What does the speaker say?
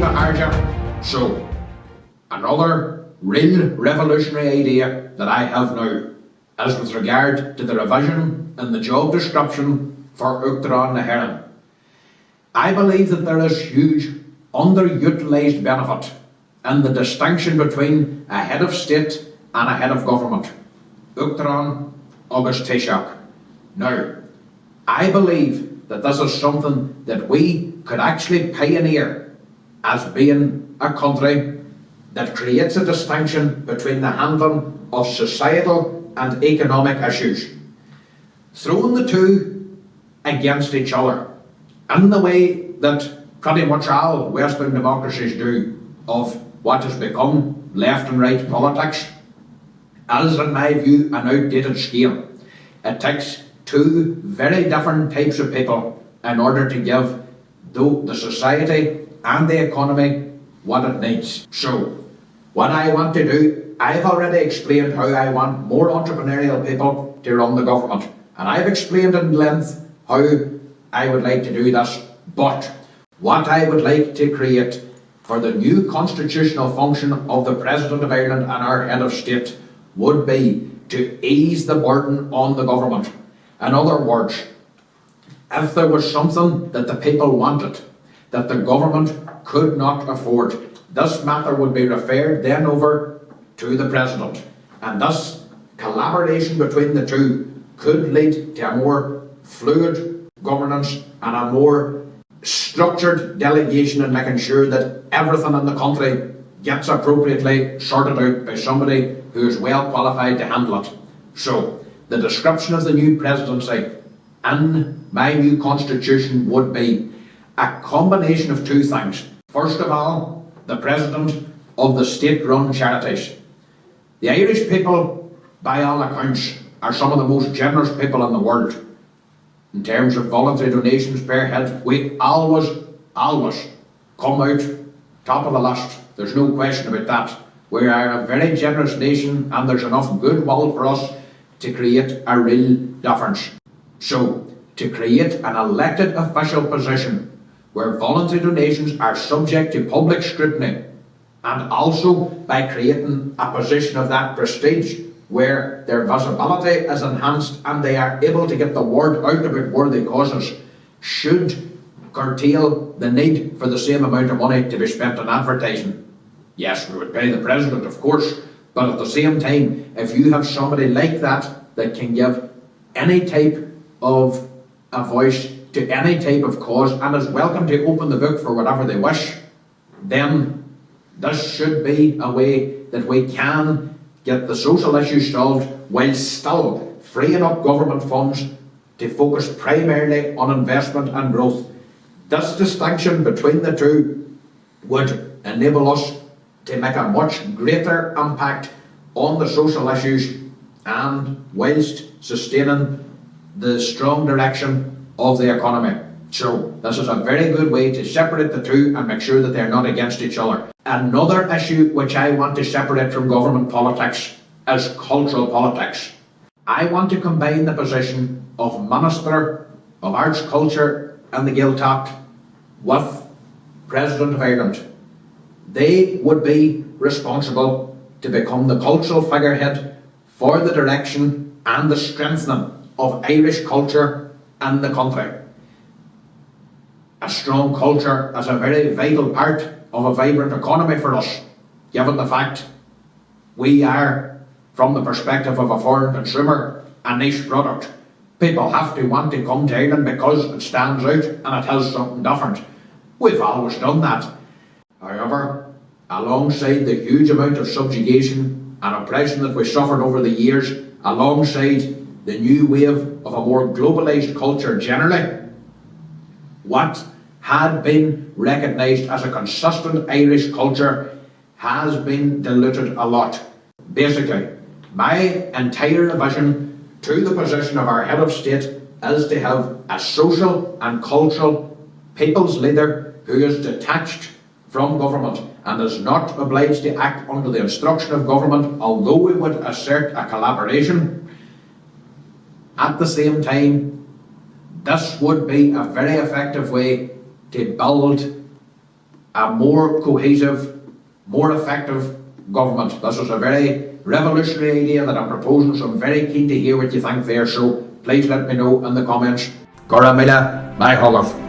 to hire you. So, another real revolutionary idea that I have now is with regard to the revision in the job description for Uachtaráin na hÉireann. I believe that there is huge underutilised benefit in the distinction between a head of state and a head of government. Uachtaráin agus Taoiseach. Now, I believe that this is something that we could actually pioneer as being a country that creates a distinction between the handling of societal and economic issues, throwing the two against each other in the way that pretty much all Western democracies do of what has become left and right politics, is, in my view, an outdated scheme. It takes two very different types of people in order to give the society and the economy what it needs. So, what I want to do, I've already explained how I want more entrepreneurial people to run the government. And I've explained in length how I would like to do this. But what I would like to create for the new constitutional function of the President of Ireland and our head of state would be to ease the burden on the government. In other words, if there was something that the people wanted, that the government could not afford, this matter would be referred then over to the President. And this collaboration between the two could lead to a more fluid governance and a more structured delegation in making sure that everything in the country gets appropriately sorted out by somebody who is well qualified to handle it. So, the description of the new presidency in my new constitution would be a combination of two things. First of all, the president of the state-run charities. The Irish people, by all accounts, are some of the most generous people in the world. In terms of voluntary donations per head, we always come out top of the list. There's no question about that. We are a very generous nation and there's enough goodwill for us to create a real difference. So, to create an elected official position where voluntary donations are subject to public scrutiny, and also by creating a position of that prestige where their visibility is enhanced and they are able to get the word out about worthy causes, should curtail the need for the same amount of money to be spent on advertising. Yes, we would pay the president, of course, but at the same time, if you have somebody like that that can give any type of a voice to any type of cause and is welcome to open the book for whatever they wish, then this should be a way that we can get the social issues solved while still freeing up government funds to focus primarily on investment and growth. This distinction between the two would enable us to make a much greater impact on the social issues and whilst sustaining the strong direction of the economy. So this is a very good way to separate the two and make sure that they're not against each other. Another issue which I want to separate from government politics is cultural politics. I want to combine the position of Minister of Arts, Culture and the Gaeltacht with President of Ireland. They would be responsible to become the cultural figurehead for the direction and the strengthening of Irish culture in the country. A strong culture is a very vital part of a vibrant economy for us, given the fact we are, from the perspective of a foreign consumer, a niche product. People have to want to come to Ireland because it stands out and it has something different. We've always done that. However, alongside the huge amount of subjugation and oppression that we suffered over the years, alongside the new wave of a more globalised culture generally, what had been recognised as a consistent Irish culture has been diluted a lot. Basically, my entire revision to the position of our head of state is to have a social and cultural people's leader who is detached from government and is not obliged to act under the instruction of government, although we would assert a collaboration. At the same time, this would be a very effective way to build a more cohesive, more effective government. This is a very revolutionary idea that I'm proposing, so I'm very keen to hear what you think there, so please let me know in the comments. Goramila, my Hogger.